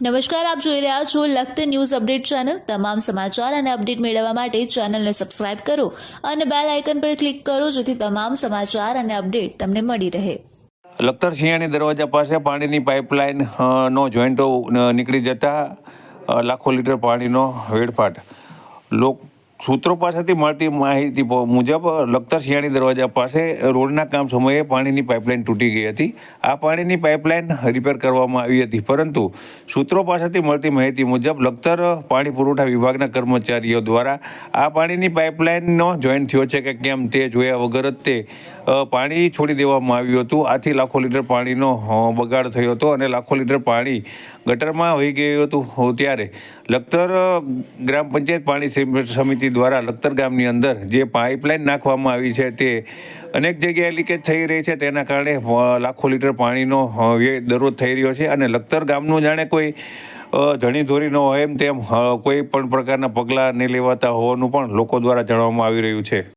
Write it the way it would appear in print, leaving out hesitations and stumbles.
નમસ્કાર, આપ જોઈ રહ્યા છો લખત ન્યૂઝ અપડેટ ચેનલ। તમામ સમાચાર અને અપડેટ મેળવવા માટે ચેનલને સબસ્ક્રાઇબ કરો અને બેલ આઇકન પર ક્લિક કરો જેથી તમામ સમાચાર અને અપડેટ તમને મળી રહે। લખતર સિંહાણી દરવાજા પાસે પાણીની પાઇપલાઇન નો જોઈન્ટો નીકળી જતા લાખો લીટર પાણીનો વેડફાટ। સૂત્રો પાસેથી મળતી માહિતી મુજબ લખતર સિંહાણી દરવાજા પાસે રોડના કામ સમયે પાણીની પાઇપલાઇન તૂટી ગઈ હતી। આ પાણીની પાઇપલાઇન રિપેર કરવામાં આવી હતી, પરંતુ સૂત્રો પાસેથી મળતી માહિતી મુજબ લખતર પાણી પુરવઠા વિભાગના કર્મચારીઓ દ્વારા આ પાણીની પાઇપલાઇનનો જોઈન્ટ થયો છે કે કેમ તે જોયા વગર જ તે પાણી છોડી દેવામાં આવ્યું હતું। આથી લાખો લીટર પાણીનો બગાડ થયો હતો અને લાખો લીટર પાણી ગટરમાં વહી ગયું હતું। ત્યારે લખતર ગ્રામ પંચાયત પાણી સમિતિ દ્વારા લખતર ગામની અંદર જે પાઇપલાઇન નાખવામાં આવી છે તે અનેક જગ્યાએ લીકેજ થઈ રહી છે, તેના કારણે લાખો લીટર પાણીનો વ્યય દરરોજ થઈ રહ્યો છે અને લખતર ગામનું જાણે કોઈ ધણી ધોરી ન હોય એમ તેમ કોઈ પણ પ્રકારના પગલાં નહીં લેવાતા હોવાનું પણ લોકો દ્વારા જાણવામાં આવી રહ્યું છે।